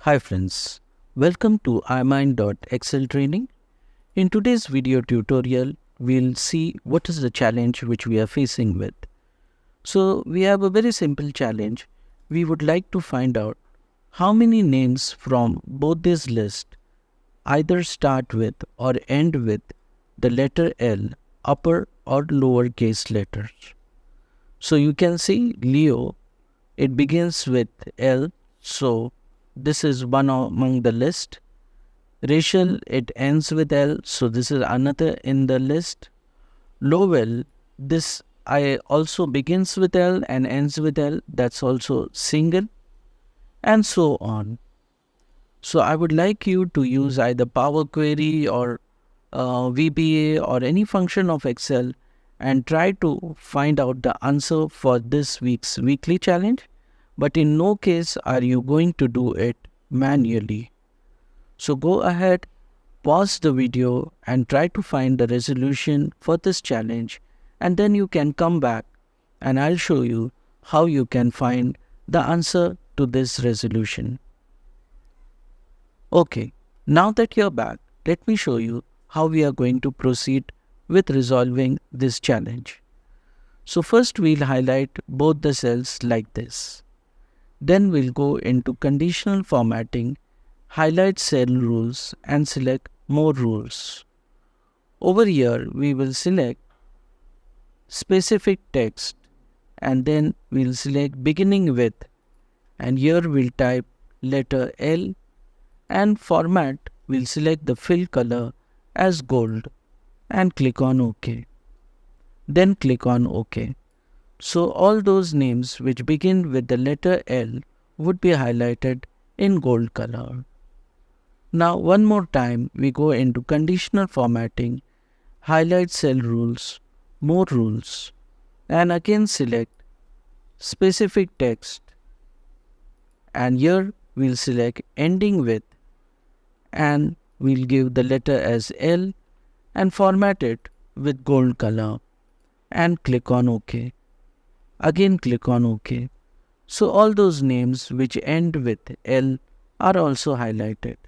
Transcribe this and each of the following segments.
Hi friends, welcome to IMIND.Exceltraining. In today's video tutorial, we'll see what is the challenge which we are facing with. So we have a very simple challenge. We would like to find out how many names from both these lists either start with or end with the letter L, upper or lower case letters. So you can see Leo, it begins with L, so this is one among the list. Rachel, it ends with L, so this is another in the list. Lowell, this I also begins with L and ends with L, that's also single, and so on. So I would like you to use either Power Query or VBA or any function of Excel and try to find out the answer for this week's weekly challenge. But in no case are you going to do it manually. So go ahead, pause the video and try to find the resolution for this challenge, and then you can come back and I'll show you how you can find the answer to this resolution. Okay, now that you're back, let me show you how we are going to proceed with resolving this challenge. So first we'll highlight both the cells like this. Then we'll go into conditional formatting, highlight cell rules and select more rules. Over here we will select specific text and then we'll select beginning with, and here we'll type letter L, and format we'll select the fill color as gold and click on OK. Then click on OK. So all those names which begin with the letter L would be highlighted in gold color. Now one more time we go into conditional formatting, highlight cell rules, more rules, and again select specific text, and here we'll select ending with, and we'll give the letter as L and format it with gold color and click on OK. Again click on OK. So all those names which end with L are also highlighted.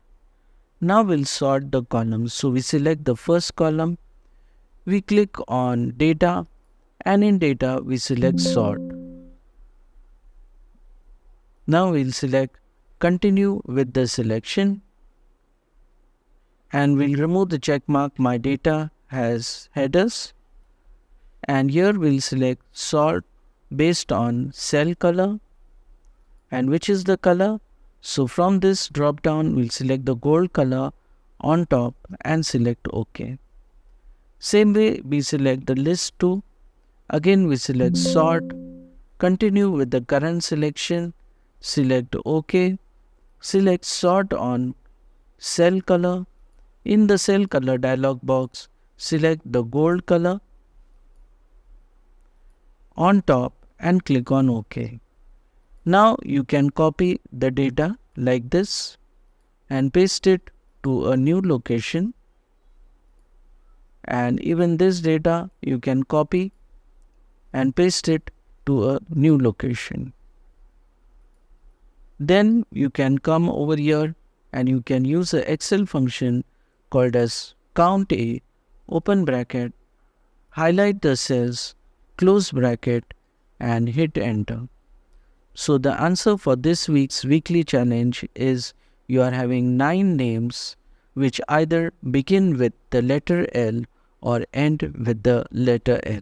Now we'll sort the columns. So we select the first column, we click on data, and in data we select sort. Now we'll select continue with the selection, and we'll remove the check mark my data has headers, and here we'll select sort based on cell color, and which is the color. So from this drop down we'll select the gold color on top and select OK. Same way we select the list 2, again we select sort, continue with the current selection, select OK, select sort on cell color. In the cell color dialog box, select the gold color on top and click on OK. Now you can copy the data like this and paste it to a new location, and even this data you can copy and paste it to a new location. Then you can come over here and you can use an Excel function called as count A, open bracket, highlight the cells, close bracket, and hit enter. So the answer for this week's weekly challenge is you are having 9 names which either begin with the letter L or end with the letter L.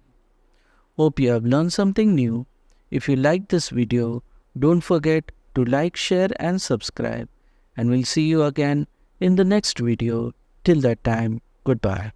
Hope you have learned something new. If you like this video, don't forget to like, share and subscribe, and we'll see you again in the next video. Till that time, goodbye.